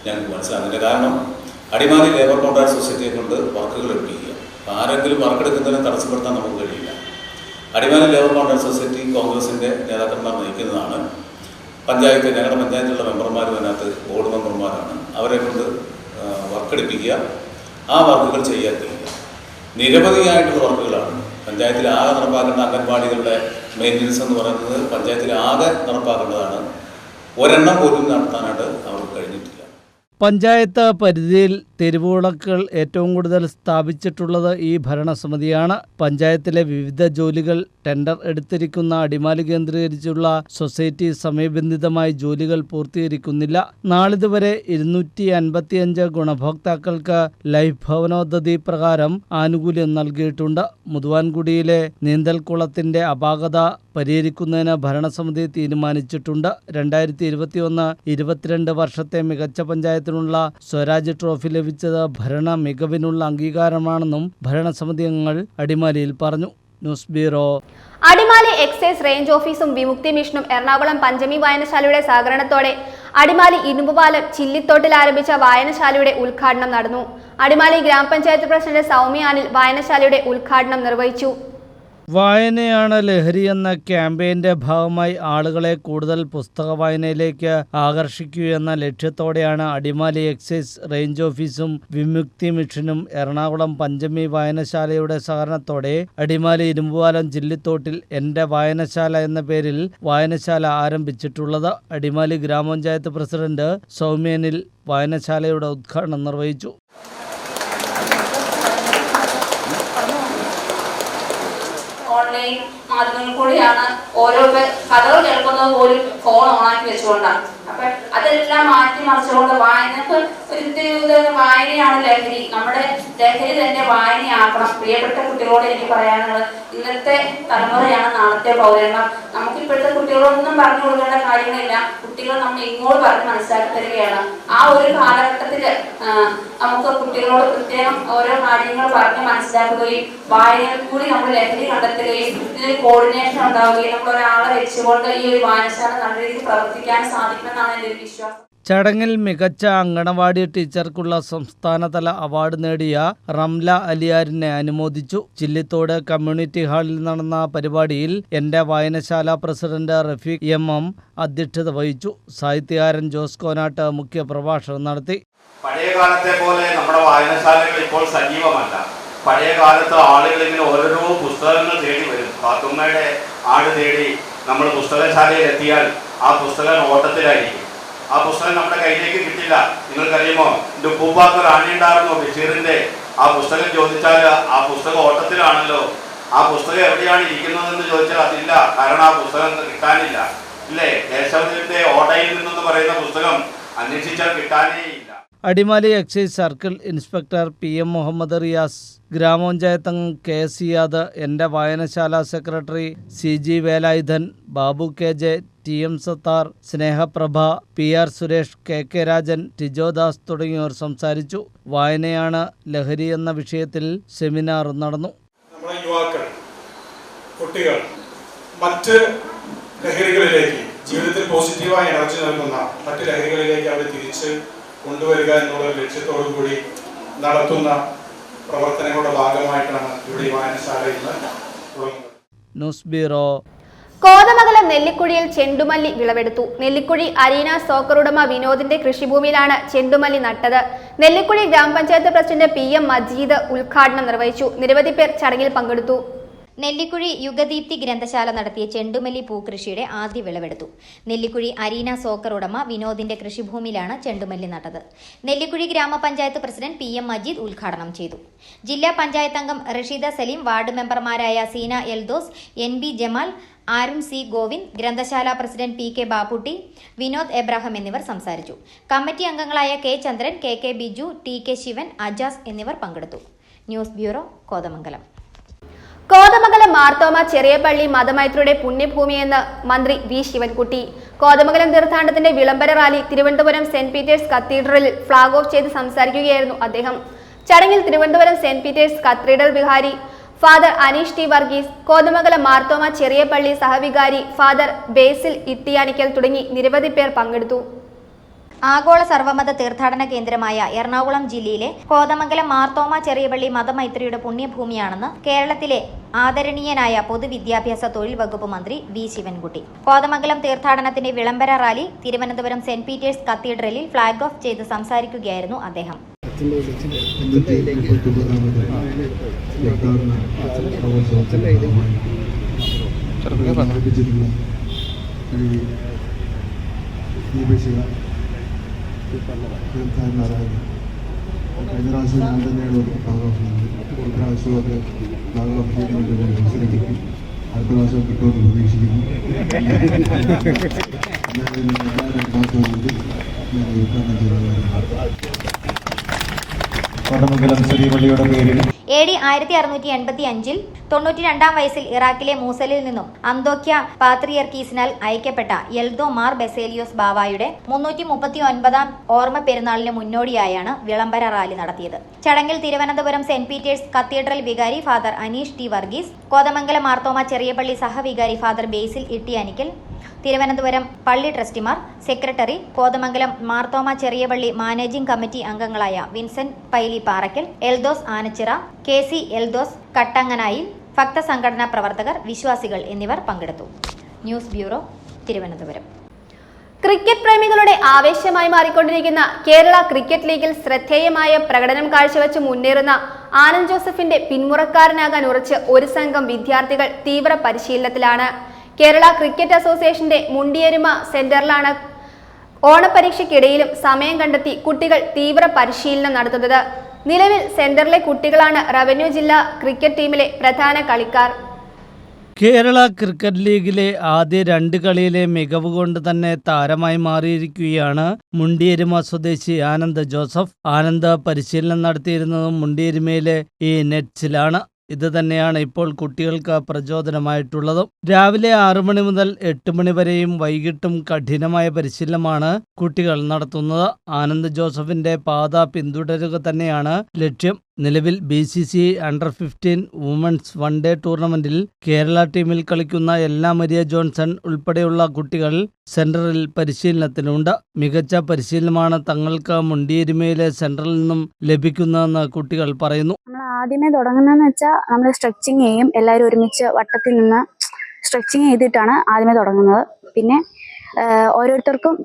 ഞങ്ങൾക്ക് മനസ്സിലാകുന്നതിൻ്റെ കാരണം. അടിമാലി ലേബർ കോൺട്രാക്ട് സൊസൈറ്റിയെ കൊണ്ട് വർക്കുകൾ എടുപ്പിക്കുക. ആരെങ്കിലും വർക്കെടുക്കുന്നതിനെ തടസ്സപ്പെടുത്താൻ നമുക്ക് കഴിയില്ല. അടിമാലി ലേബർ കോൺട്രാക്ട് സൊസൈറ്റി കോൺഗ്രസിൻ്റെ നേതാക്കന്മാർ നയിക്കുന്നതാണ്. ഞങ്ങളുടെ പഞ്ചായത്തിലുള്ള മെമ്പർമാരും അതിനകത്ത് ബോർഡ് മെമ്പർമാരാണ്. അവരെ കൊണ്ട് വർക്കെടുപ്പിക്കുക, ആ വർക്കുകൾ ചെയ്യാതിരിക്കുക. നിരവധിയായിട്ടുള്ള വർക്കുകളാണ് പഞ്ചായത്തിൽ ആകെ നടപ്പാക്കേണ്ട. അംഗൻവാടികളുടെ മെയിൻ്റനൻസ് എന്ന് പറയുന്നത് പഞ്ചായത്തിൽ ആകെ നടപ്പാക്കേണ്ടതാണ്. ഒരെണ്ണം പോലും നടത്താനായിട്ട് അവർക്ക് കഴിഞ്ഞിട്ടില്ല. പഞ്ചായത്ത് പരിധിയിൽ തെരുവുവിളക്കുകൾ ഏറ്റവും കൂടുതൽ സ്ഥാപിച്ചിട്ടുള്ളത് ഈ ഭരണസമിതിയാണ്. പഞ്ചായത്തിലെ വിവിധ ജോലികൾ ടെൻഡർ എടുത്തിരിക്കുന്ന അടിമാലി കേന്ദ്രീകരിച്ചുള്ള സൊസൈറ്റി സമയബന്ധിതമായി ജോലികൾ പൂർത്തീകരിക്കുന്നില്ല. നാളിതുവരെ 255 ഗുണഭോക്താക്കൾക്ക് ലൈഫ് ഭവനോദ്ധതി പ്രകാരം ആനുകൂല്യം നൽകിയിട്ടുണ്ട്. മുതുവാൻകുടിയിലെ നീന്തൽക്കുളത്തിന്റെ അപാകത പരിഹരിക്കുന്നതിന് ഭരണസമിതി തീരുമാനിച്ചിട്ടുണ്ട്. 2021-22 വർഷത്തെ മികച്ച പഞ്ചായത്തിനുള്ള സ്വരാജ് ട്രോഫി ലഭിച്ചത് ഭരണ മികവിനുള്ള അംഗീകാരമാണെന്നും ഭരണസമിതി അംഗങ്ങൾ അടിമാലിയിൽ പറഞ്ഞു. News bureau. Adimali excise range ഓഫീസും വിമുക്തി മിഷനും എറണാകുളം പഞ്ചമി വായനശാലയുടെ സഹകരണത്തോടെ അടിമാലി ഇരുമ്പുപാലം ചില്ലിത്തോട്ടിൽ ആരംഭിച്ച വായനശാലയുടെ ഉദ്ഘാടനം നടന്നു. അടിമാലി ഗ്രാമപഞ്ചായത്ത് പ്രസിഡന്റ് സൗമ്യ അനിൽ വായനശാലയുടെ ഉദ്ഘാടനം നിർവഹിച്ചു. വായനയാണ് ലഹരി എന്ന ക്യാമ്പയിന്റെ ഭാഗമായി ആളുകളെ കൂടുതൽ പുസ്തക വായനയിലേക്ക് ആകർഷിക്കുകയെന്ന ലക്ഷ്യത്തോടെയാണ് അടിമാലി എക്സൈസ് റേഞ്ച് ഓഫീസും വിമുക്തി മിഷനും എറണാകുളം പഞ്ചമി വായനശാലയുടെ സഹകരണത്തോടെ അടിമാലി ഇരുമ്പുപാലം ജില്ലിത്തോട്ടിൽ എൻ്റെ വായനശാല എന്ന പേരിൽ വായനശാല ആരംഭിച്ചിട്ടുള്ളത്. അടിമാലി ഗ്രാമപഞ്ചായത്ത് പ്രസിഡന്റ് സൗമ്യനിൽ വായനശാലയുടെ ഉദ്ഘാടനം നിർവഹിച്ചു. ഓൺലൈൻ മാധ്യമങ്ങളിൽ കൂടിയാണ് ഓരോ കഥകൾ കേൾക്കുന്നത് പോലും ഫോൺ ഓണാക്കി വെച്ചുകൊണ്ടാണ്. അപ്പൊ അതെല്ലാം മാറ്റി മറിച്ചുകൊണ്ട് വായനക്ക് ഒരു വായനയാണ് ലഹരി. നമ്മുടെ ലഹരി തന്നെ വായനയാക്കണം. പ്രിയപ്പെട്ട കുട്ടികളോട് എനിക്ക് പറയാനുള്ളത്, ഇന്നത്തെ തലമുറയാണ് നാളത്തെ പൗരന്മാർ. നമുക്കിപ്പോഴത്തെ കുട്ടികളൊന്നും പറഞ്ഞു കൊടുക്കേണ്ട കാര്യങ്ങളില്ല. കുട്ടികൾ നമ്മൾ ഇങ്ങോട്ട് പറഞ്ഞ് മനസ്സിലാക്കി തരികയാണ്. ആ ഒരു കാലഘട്ടത്തിൽ നമുക്ക് കുട്ടികളോട് പ്രത്യേകം ഓരോ കാര്യങ്ങൾ പറഞ്ഞ് മനസ്സിലാക്കുകയും വായനയിൽ കൂടി നമ്മൾ ലഹരി കണ്ടെത്തുകയും ഇതിന് കോർഡിനേഷൻ ഉണ്ടാവുകയും നമ്മൾ ഒരാളെ വെച്ചുകൊണ്ട് ഈ ഒരു വായനശാല നല്ല രീതിയിൽ പ്രവർത്തിക്കാൻ സാധിക്കുമെന്നാണ് എൻ്റെ ഒരു വിശ്വാസം. ചടങ്ങിൽ മികച്ച അങ്കണവാടി ടീച്ചർക്കുള്ള സംസ്ഥാനതല അവാർഡ് നേടിയ റംല അലിയാരിനെ അനുമോദിച്ചു. ചില്ലിത്തോട് കമ്മ്യൂണിറ്റി ഹാളിൽ നടന്ന പരിപാടിയിൽ എൻ്റെ വായനശാല പ്രസിഡന്റ് റഫീഖ് എം അധ്യക്ഷത വഹിച്ചു. സാഹിത്യകാരൻ ജോസ് കോനാട്ട് മുഖ്യ പ്രഭാഷണം നടത്തി. പഴയ കാലത്തെ പോലെ നമ്മുടെ വായനശാലകൾ ഇപ്പോൾ സജീവമല്ല. പഴയ കാലത്ത് ആളുകൾ ഇങ്ങനെ ഓരോരോ പുസ്തകങ്ങൾ തേടി വരും. പാത്തുമ്മയുടെ ആട് തേടി നമ്മൾ പുസ്തകശാലയിൽ എത്തിയാൽ ആ പുസ്തകം ഓട്ടത്തിലായിരിക്കും. ആ പുസ്തകം നമ്മുടെ കയ്യിലേക്ക് കിട്ടില്ല. നിങ്ങൾക്കറിയുമോ, എൻ്റെ ഉപ്പൂപ്പാക്ക് റാണിയുണ്ടായിരുന്നു ബഷീറിന്റെ ആ പുസ്തകം ചോദിച്ചാൽ ആ പുസ്തകം ഓട്ടത്തിലാണല്ലോ. ആ പുസ്തകം എവിടെയാണ് ഇരിക്കുന്നതെന്ന് ചോദിച്ചാൽ അതില്ല. കാരണം ആ പുസ്തകം കിട്ടാനില്ല. ഇല്ലേ? കേശവന്റെ ഓടയിൽ നിന്നെന്ന് പറയുന്ന പുസ്തകം അന്വേഷിച്ചാൽ കിട്ടാനേ ഇല്ല. Adimali excise circle inspector PM Muhammad Riyas, ഗ്രാമപഞ്ചായത്ത് അംഗം KS സിയാദ്, എൻ്റെ വായനശാല secretary CG Velayudhan, Babu KJ, TM Sathar, Snehaprabha, PR Suresh, KK Rajan, Tijo Das തുടങ്ങിയവർ സംസാരിച്ചു. വായനയാണ് ലഹരി എന്ന വിഷയത്തിൽ സെമിനാർ നടന്നു. നമ്മുടെ യുവാക്കൾ, കുട്ടികൾ മറ്റ് ലഹരികളിലേക്ക്, ജീവിതത്തിൽ പോസിറ്റീവായ എനർജി നൽകുന്ന മറ്റ് ലഹരികളിലേക്ക് അവർ തിരിച്ച് കൊണ്ടുവരിക എന്നുള്ള ലക്ഷ്യത്തോടു കൂടി നടത്തുന്ന പ്രവർത്തനങ്ങളുടെ ഭാഗമായിട്ടാണ് ഇവിടെ വായനശാല ഇന്ന് തുടങ്ങുന്നത്. News bureau. കോതമംഗലം നെല്ലിക്കുഴിയിൽ ചെണ്ടുമല്ലി വിളവെടുത്തു. നെല്ലിക്കുഴി അരീന സോക്കർ ഉടമ വിനോദിന്റെ കൃഷിഭൂമിയിലാണ് ചെണ്ടുമല്ലി നട്ടത്. നെല്ലിക്കുഴി ഗ്രാമപഞ്ചായത്ത് പ്രസിഡന്റ് PM മജീദ് ഉദ്ഘാടനം നിർവഹിച്ചു. നിരവധി പേർ ചടങ്ങിൽ പങ്കെടുത്തു. നെല്ലിക്കുഴി യുഗദീപ്തി ഗ്രന്ഥശാല നടത്തിയ ചെണ്ടുമല്ലി പൂക്കൃഷിയുടെ ആദ്യ വിളവെടുത്തു. നെല്ലിക്കുഴി അരീന സോക്കർ ഉടമ വിനോദിന്റെ കൃഷിഭൂമിയിലാണ് ചെണ്ടുമല്ലി നട്ടത്. നെല്ലിക്കുഴി ഗ്രാമപഞ്ചായത്ത് പ്രസിഡന്റ് PM മജീദ് ഉദ്ഘാടനം ചെയ്തു. ജില്ലാ പഞ്ചായത്ത് അംഗം റഷീദ സലീം, വാർഡ് മെമ്പർമാരായ സീന എൽദോസ്, NB ജമാൽ, ആരുൺ C ഗോവിന്ദ്, ഗ്രന്ഥശാല പ്രസിഡന്റ് PK ബാപ്പുട്ടി, വിനോദ് എബ്രാഹിം എന്നിവർ സംസാരിച്ചു. കമ്മിറ്റി അംഗങ്ങളായ K ചന്ദ്രൻ, KK ബിജു, TK ശിവൻ, അജാസ് എന്നിവർ പങ്കെടുത്തു. News bureau, Kothamangalam. കോതമംഗലം മാർത്തോമ ചെറിയ പള്ളി മതമൈത്രിയുടെ പുണ്യഭൂമിയെന്ന് മന്ത്രി V ശിവൻകുട്ടി. കോതമംഗലം തീർത്ഥാടനത്തിന്റെ വിളംബര റാലി തിരുവനന്തപുരം സെന്റ് പീറ്റേഴ്സ് കത്തീഡ്രലിൽ ഫ്ളാഗ് ഓഫ് ചെയ്ത് സംസാരിക്കുകയായിരുന്നു അദ്ദേഹം. ചടങ്ങിൽ തിരുവനന്തപുരം സെന്റ് പീറ്റേഴ്സ് കത്തീഡ്രൽ വികാരി ഫാദർ അനീഷ് T വർഗീസ്, കോതമംഗലം മാർത്തോമ ചെറിയ പള്ളി സഹവികാരി ഫാദർ ബേസിൽ ഇട്ടിയാനിക്കൽ തുടങ്ങി നിരവധി പേർ പങ്കെടുത്തു. ആഗോള സർവമത തീർത്ഥാടന കേന്ദ്രമായ എറണാകുളം ജില്ലയിലെ കോതമംഗലം മാർത്തോമ ചെറിയപള്ളി മതമൈത്രിയുടെ പുണ്യഭൂമിയാണെന്ന് കേരളത്തിലെ ആദരണീയനായ പൊതുവിദ്യാഭ്യാസ തൊഴിൽ വകുപ്പ് മന്ത്രി V ശിവൻകുട്ടി. കോതമംഗലം തീർത്ഥാടനത്തിന്റെ വിളംബര റാലി തിരുവനന്തപുരം സെന്റ് പീറ്റേഴ്സ് കത്തീഡ്രലിൽ ഫ്ളാഗ് ഓഫ് ചെയ്ത് സംസാരിക്കുകയായിരുന്നു അദ്ദേഹം. കഴിഞ്ഞ പ്രാവശ്യം ഞാൻ തന്നെയാണ് ഫ്ലാഗ് ഓഫ് ചെയ്യുന്നത്. ഒരു പ്രാവശ്യമൊക്കെ ഫ്ലാഗ് ഓഫ് ചെയ്യുന്നതിൻ്റെ അവസരം കിട്ടി. അടുത്ത പ്രാവശ്യം കിട്ടുമെന്ന് പ്രതീക്ഷിക്കുന്നു. ഞാൻ ഉദ്ഘാടനം ചെയ്ത കോതമംഗലം ചെറിയപള്ളിയുടെ പേരിൽ AD 1685 92-ാം വയസ്സിൽ ഇറാഖിലെ മൂസലിൽ നിന്നും അന്തോക്യ പാത്രിയർക്കീസിനാൽ അയക്കപ്പെട്ട എൽദോ മാർ ബെസേലിയോസ് ബാവായുടെ 339-ാം ഓർമ്മ പെരുന്നാളിന് മുന്നോടിയായാണ് വിളംബര റാലി നടത്തിയത്. ചടങ്ങിൽ തിരുവനന്തപുരം സെന്റ് പീറ്റേഴ്സ് കത്തീഡ്രൽ വികാരി ഫാദർ അനീഷ് T വർഗീസ്, കോതമംഗലം മാർത്തോമ ചെറിയപള്ളി സഹവികാരി ഫാദർ ബേസിൽ ഇട്ടിയാനിക്കൽ, തിരുവനന്തപുരം പള്ളി ട്രസ്റ്റിമാർ, സെക്രട്ടറി, കോതമംഗലം മാർത്തോമ ചെറിയപള്ളി മാനേജിംഗ് കമ്മിറ്റി അംഗങ്ങളായ വിൻസെന്റ് പൈലി പാറയ്ക്കൽ, എൽദോസ് ആനച്ചിറ, KC എൽദോസ് കട്ടങ്ങനായിൽ, ഭക്തസംഘടനാ പ്രവർത്തകർ, വിശ്വാസികൾ എന്നിവർ പങ്കെടുത്തു. News bureau, Thiruvananthapuram. ക്രിക്കറ്റ് പ്രേമികളുടെ ആവേശമായി മാറിക്കൊണ്ടിരിക്കുന്ന കേരള ക്രിക്കറ്റ് ലീഗിൽ ശ്രദ്ധേയമായ പ്രകടനം കാഴ്ചവെച്ച് മുന്നേറുന്ന ആനന്ദ് ജോസഫിന്റെ പിന്മുറക്കാരനാകാൻ ഉറച്ച് ഒരു സംഘം വിദ്യാർത്ഥികൾ തീവ്ര പരിശീലനത്തിലാണ്. കേരള ക്രിക്കറ്റ് അസോസിയേഷന്റെ മുണ്ടിയരുമ സെന്ററിലാണ് ഓണപരീക്ഷയ്ക്കിടയിലും സമയം കണ്ടെത്തി കുട്ടികൾ തീവ്ര പരിശീലനം നടത്തുന്നത്. നിലവിൽ സെന്ററിലെ കുട്ടികളാണ് റവന്യൂ ജില്ലാ ക്രിക്കറ്റ് ടീമിലെ പ്രധാന കളിക്കാർ. കേരള ക്രിക്കറ്റ് ലീഗിലെ ആദ്യ 2 കളിയിലെ മികവ് കൊണ്ട് തന്നെ താരമായി മാറിയിരിക്കുകയാണ് മുണ്ടിയരുമ സ്വദേശി ആനന്ദ് ജോസഫ്. ആനന്ദ് പരിശീലനം നടത്തിയിരുന്നതും മുണ്ടിയരുമയിലെ ഈ നെറ്റ്സിലാണ്. ഇത് തന്നെയാണ് ഇപ്പോൾ കുട്ടികൾക്ക് പ്രചോദനമായിട്ടുള്ളതും. രാവിലെ 6 മണി മുതൽ 8 മണി വരെയും വൈകിട്ടും കഠിനമായ പരിശീലനമാണ് കുട്ടികൾ നടത്തുന്നത്. ആനന്ദ് ജോസഫിന്റെ പാത പിന്തുടരുക തന്നെയാണ് ലക്ഷ്യം. നിലവിൽ BCCI അണ്ടർ-15 വുമൻസ് വൺഡേ ടൂർണമെന്റിൽ കേരള ടീമിൽ കളിക്കുന്ന എല്ലാ മരിയ ജോൺസൺ ഉൾപ്പെടെയുള്ള കുട്ടികൾ സെന്ററിൽ പരിശീലനത്തിനുണ്ട്. മികച്ച പരിശീലനമാണ് തങ്ങൾക്ക് മുണ്ടിയരുമയിലെ സെന്ററിൽ നിന്നും ലഭിക്കുന്നതെന്ന് കുട്ടികൾ പറയുന്നു. നമ്മൾ ആദ്യമേ തുടങ്ങുന്നതെന്ന് വെച്ചാൽ നമ്മൾ സ്ട്രെച്ചിങ് ചെയ്യും. എല്ലാവരും ഒരുമിച്ച് വട്ടത്തിൽ നിന്ന് സ്ട്രെച്ചിങ് ചെയ്തിട്ടാണ് ആദ്യമേ തുടങ്ങുന്നത്. പിന്നെ ഓരോരുത്തർക്കും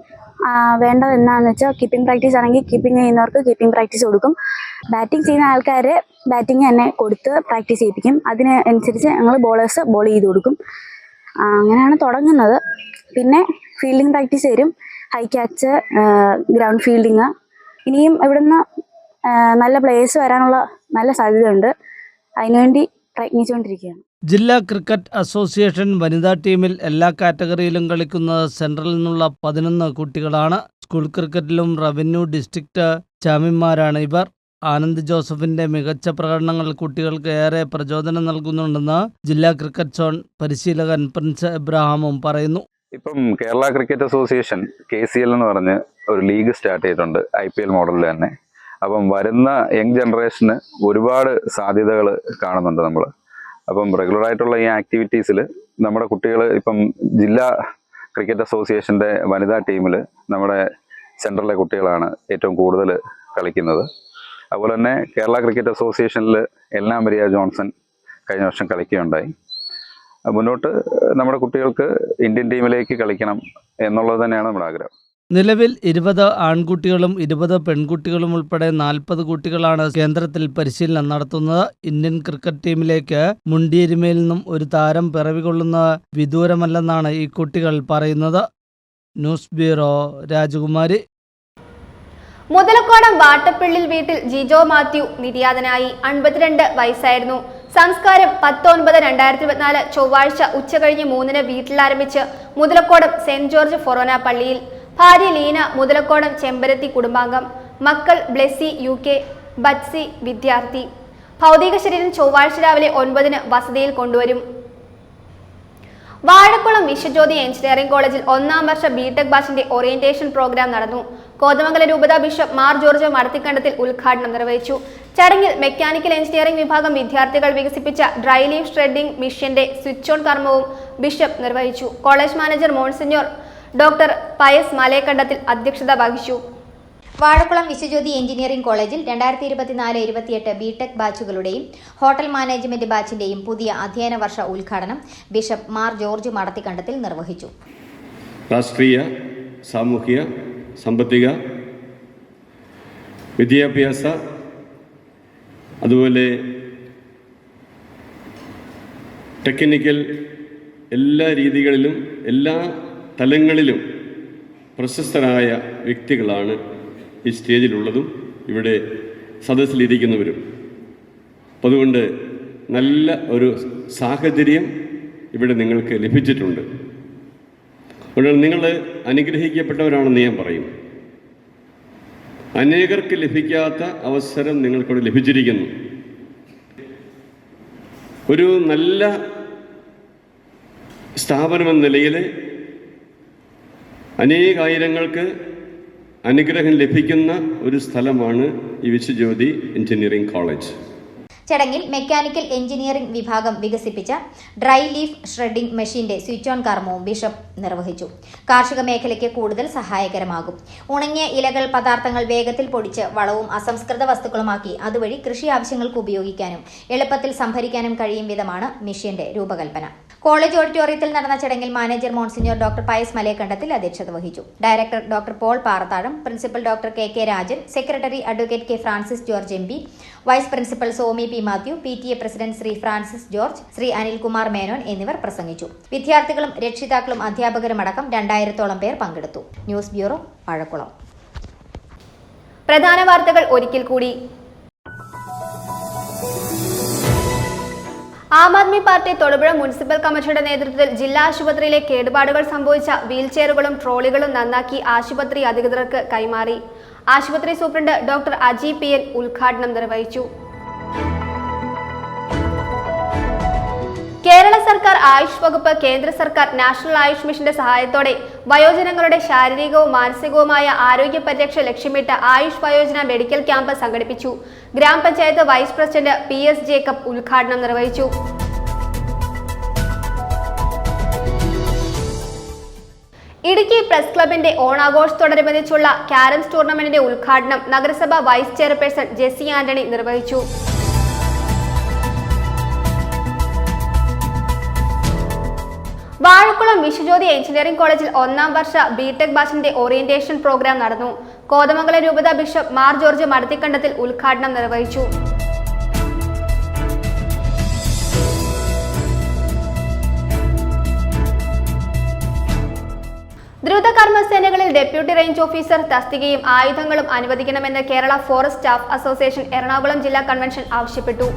വേണ്ടത് എന്താണെന്ന് വെച്ചാൽ കീപ്പിംഗ് പ്രാക്ടീസ് ആണെങ്കിൽ കീപ്പിംഗ് ചെയ്യുന്നവർക്ക് കീപ്പിംഗ് പ്രാക്ടീസ് കൊടുക്കും. ബാറ്റിംഗ് ചെയ്യുന്ന ആൾക്കാർ ബാറ്റിംഗ് തന്നെ കൊടുത്ത് പ്രാക്ടീസ് ചെയ്യിപ്പിക്കും. അതിനനുസരിച്ച് ഞങ്ങൾ ബോളേഴ്സ് ബോൾ ചെയ്ത് കൊടുക്കും. അങ്ങനെയാണ് തുടങ്ങുന്നത്. പിന്നെ ഫീൽഡിംഗ് പ്രാക്ടീസ് തരും, ഹൈ ക്യാച്ച്, ഗ്രൗണ്ട് ഫീൽഡിങ്. ഇനിയും ഇവിടുന്ന് നല്ല പ്ലേയേഴ്സ് വരാനുള്ള നല്ല സാധ്യതയുണ്ട്. അതിനുവേണ്ടി പ്രയത്നിച്ചുകൊണ്ടിരിക്കുകയാണ്. ജില്ലാ ക്രിക്കറ്റ് അസോസിയേഷൻ വനിതാ ടീമിൽ എല്ലാ കാറ്റഗറിയിലും കളിക്കുന്നത് സെൻട്രലിൽ നിന്നുള്ള 11 കുട്ടികളാണ്. സ്കൂൾ ക്രിക്കറ്റിലും റവന്യൂ ഡിസ്ട്രിക്റ്റ് ചാമ്പ്യന്മാരാണ് ഇവർ. ആനന്ദ് ജോസഫിന്റെ മികച്ച പ്രകടനങ്ങൾ കുട്ടികൾക്ക് ഏറെ പ്രചോദനം നൽകുന്നുണ്ടെന്ന് ജില്ലാ ക്രിക്കറ്റ് സോൺ പരിശീലകൻ പ്രിൻസ് എബ്രഹാമും പറയുന്നു. ഇപ്പം കേരള ക്രിക്കറ്റ് അസോസിയേഷൻ KCL എന്ന് പറഞ്ഞ് ഒരു ലീഗ് സ്റ്റാർട്ട് ചെയ്തിട്ടുണ്ട്, IPL മോഡലിൽ തന്നെ. അപ്പം വരുന്ന യങ് ജനറേഷന് ഒരുപാട് സാധ്യതകൾ കാണുന്നുണ്ട് നമ്മൾ. അപ്പം റെഗുലറായിട്ടുള്ള ഈ ആക്ടിവിറ്റീസിൽ നമ്മുടെ കുട്ടികൾ ഇപ്പം ജില്ലാ ക്രിക്കറ്റ് അസോസിയേഷൻ്റെ വനിതാ ടീമിൽ നമ്മുടെ സെൻട്രലിലെ കുട്ടികളാണ് ഏറ്റവും കൂടുതൽ കളിക്കുന്നത്. അതുപോലെ തന്നെ കേരള ക്രിക്കറ്റ് അസോസിയേഷനിൽ എല്ലാ മരിയ ജോൺസൺ കഴിഞ്ഞ വർഷം കളിക്കുകയുണ്ടായി. മുന്നോട്ട് നമ്മുടെ കുട്ടികൾക്ക് ഇന്ത്യൻ ടീമിലേക്ക് കളിക്കണം എന്നുള്ളത് തന്നെയാണ് നമ്മുടെ ആഗ്രഹം. നിലവിൽ 20 ആൺകുട്ടികളും 20 പെൺകുട്ടികളും ഉൾപ്പെടെ 40 കുട്ടികളാണ് കേന്ദ്രത്തിൽ പരിശീലനം നടത്തുന്നത്. ഇന്ത്യൻ ക്രിക്കറ്റ് ടീമിലേക്ക് മുണ്ടിയരുമയിൽ നിന്നും ഒരു താരം പിറവികൊള്ളുന്ന വിദൂരമല്ലെന്നാണ് ഈ കുട്ടികൾ പറയുന്നത്. ന്യൂസ് ബ്യൂറോ, രാജകുമാരി. മുതലക്കോടം വാട്ടപ്പള്ളിൽ വീട്ടിൽ ജിജോ മാത്യു നിര്യാതനായി. 52 വയസ്സായിരുന്നു. സംസ്കാരം 10/9/2024 ചൊവ്വാഴ്ച ഉച്ചകഴിഞ്ഞ് 3-ന് വീട്ടിലാരംഭിച്ച് മുതലക്കോടം സെന്റ് ജോർജ് ഫൊറോന പള്ളിയിൽ. ഭാര്യ ലീന, മുതലക്കോടം ചെമ്പരത്തി കുടുംബാംഗം. മക്കൾ ബ്ലെസ്സി UK, ബറ്റ്സി വിദ്യാർത്ഥി. ഭൗതിക ശരീരം ചൊവ്വാഴ്ച രാവിലെ 9-ന് വസതിയിൽ കൊണ്ടുവരും. വാഴക്കുളം വിശ്വജ്യോതി എഞ്ചിനീയറിംഗ് കോളേജിൽ 1ാം വർഷ BTech ബാച്ചിന്റെ ഓറിയന്റേഷൻ പ്രോഗ്രാം നടന്നു. കോതമംഗലം രൂപത ബിഷപ്പ് മാർ ജോർജ് മടത്തിക്കണ്ടത്തിൽ ഉദ്ഘാടനം നിർവഹിച്ചു. ചടങ്ങിൽ മെക്കാനിക്കൽ എഞ്ചിനീയറിംഗ് വിഭാഗം വിദ്യാർത്ഥികൾ വികസിപ്പിച്ച ഡ്രൈ ലീഫ് ഷ്രെഡിംഗ് മിഷ്യന്റെ സ്വിച്ച് ഓൺ കർമ്മവും ബിഷപ്പ് നിർവഹിച്ചു. College manager monsignor doctor Pius Malayakandathil അധ്യക്ഷത വഹിച്ചു. വാഴക്കുളം വിശ്വജ്യോതി എഞ്ചിനീയറിംഗ് കോളേജിൽ 2024-28 BTech ബാച്ചുകളുടെയും ഹോട്ടൽ മാനേജ്മെന്റ് ബാച്ചിന്റെയും പുതിയ അധ്യയന വർഷ ഉദ്ഘാടനം ബിഷപ്പ് മാർ ജോർജ് മടത്തിക്കണ്ടത്തിൽ നിർവഹിച്ചു. രാഷ്ട്രീയ, സാമൂഹിക, സാമ്പത്തിക, വിദ്യാഭ്യാസ, അതുപോലെ ടെക്നിക്കൽ എല്ലാ രീതികളിലും എല്ലാ തലങ്ങളിലും പ്രശസ്തരായ വ്യക്തികളാണ് ഈ സ്റ്റേജിലുള്ളതും ഇവിടെ സദസ്സിലിരിക്കുന്നവരും. അപ്പം അതുകൊണ്ട് നല്ല ഒരു സാഹചര്യം ഇവിടെ നിങ്ങൾക്ക് ലഭിച്ചിട്ടുണ്ട്. അതുകൊണ്ട് നിങ്ങൾ അനുഗ്രഹിക്കപ്പെട്ടവരാണെന്ന് ഞാൻ പറയും. അനേകർക്ക് ലഭിക്കാത്ത അവസരം നിങ്ങൾക്കിവിടെ ലഭിച്ചിരിക്കുന്നു. ഒരു നല്ല സ്ഥാപനമെന്ന നിലയിൽ അനേകായിരങ്ങൾക്ക് അനുഗ്രഹം ലഭിക്കുന്ന ഒരു സ്ഥലമാണ് ഈ വിശ്വജ്യോതി എഞ്ചിനീയറിംഗ് കോളേജ്. ചടങ്ങിൽ മെക്കാനിക്കൽ എഞ്ചിനീയറിംഗ് വിഭാഗം വികസിപ്പിച്ച ഡ്രൈ ലീഫ് ഷ്രെഡിംഗ് മെഷീന്റെ സ്വിച്ച് ഓൺ കർമ്മവും ബിഷപ്പ് നിർവഹിച്ചു. കാർഷിക മേഖലയ്ക്ക് കൂടുതൽ സഹായകരമാകും. ഉണങ്ങിയ ഇലകൾ പദാർത്ഥങ്ങൾ വേഗത്തിൽ പൊടിച്ച് വളവും അസംസ്കൃത വസ്തുക്കളുമാക്കി അതുവഴി കൃഷി ആവശ്യങ്ങൾക്ക് ഉപയോഗിക്കാനും എളുപ്പത്തിൽ സംഭരിക്കാനും കഴിയും വിധമാണ് മെഷീന്റെ രൂപകൽപ്പന. കോളേജ് ഓഡിറ്റോറിയത്തിൽ നടന്ന ചടങ്ങിൽ manager monsignor doctor Pius Malayakandathil അധ്യക്ഷത വഹിച്ചു. Director doctor Paul Parathazham, principal doctor K Rajan, secretary advocate K Francis George MP, vice principal Somi P Mathew, PTA president Shri Francis George, Shri Anilkumar Menon എന്നിവർ പ്രസംഗിച്ചു. വിദ്യാർത്ഥികളും രക്ഷിതാക്കളും അധ്യാപകരുമടക്കം 2000-ഓളം പേർ പങ്കെടുത്തു. News bureau, Vazhakkulam. പ്രധാന വാർത്തകൾ ഒരിക്കൽ കൂടി. ആം ആദ്മി പാർട്ടി തൊടുപുഴ മുനിസിപ്പൽ കമ്മിറ്റിയുടെ നേതൃത്വത്തിൽ ജില്ലാ ആശുപത്രിയിലെ കേടുപാടുകൾ സംഭവിച്ച വീൽചെയറുകളും ട്രോളികളും നന്നാക്കി ആശുപത്രി അധികൃതർക്ക് കൈമാറി. ആശുപത്രി സൂപ്രണ്ട് ഡോക്ടർ അജി PN ഉദ്ഘാടനം നിർവഹിച്ചു. കേരള സർക്കാർ ആയുഷ് വകുപ്പ്, കേന്ദ്ര സർക്കാർ നാഷണൽ ആയുഷ് മിഷന്റെ സഹായത്തോടെ വയോജനങ്ങളുടെ ശാരീരികവും മാനസികവുമായ ആരോഗ്യ പരിരക്ഷ ലക്ഷ്യമിട്ട് ആയുഷ് വയോജന മെഡിക്കൽ ക്യാമ്പ് സംഘടിപ്പിച്ചു. ഗ്രാമപഞ്ചായത്ത് വൈസ് പ്രസിഡന്റ് PS ജേക്കബ് ഉദ്ഘാടനം നിർവഹിച്ചു. ഇടുക്കി പ്രസ് ക്ലബിന്റെ ഓണാഘോഷത്തോടനുബന്ധിച്ചുള്ള ക്യാരംസ് ടൂർണമെന്റിന്റെ ഉദ്ഘാടനം നഗരസഭ വൈസ് ചെയർപേഴ്സൺ ജെസി ആന്റണി നിർവഹിച്ചു. വാഴക്കുളം വിശ്വജ്യോതി എഞ്ചിനീയറിംഗ് കോളേജിൽ 1ാം വർഷ BTech ബാച്ചിന്റെ ഓറിയന്റേഷൻ പ്രോഗ്രാം നടന്നു. കോതമംഗലം രൂപത ബിഷപ്പ് മാർ ജോർജ് മടത്തിക്കണ്ടത്തിൽ ഉദ്ഘാടനം നിർവഹിച്ചു. ദ്രുത കർമ്മസേനകളിൽ ഡെപ്യൂട്ടി റേഞ്ച് ഓഫീസർ തസ്തികയും ആയുധങ്ങളും അനുവദിക്കണമെന്ന് Kerala forest staff association Ernakulam ജില്ലാ കൺവെൻഷൻ ആവശ്യപ്പെട്ടു.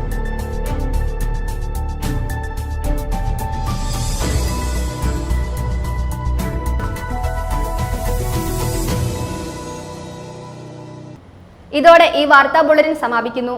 ഇതോടെ ഈ വാർത്താ ബുള്ളറ്റിൻ സമാപിക്കുന്നു.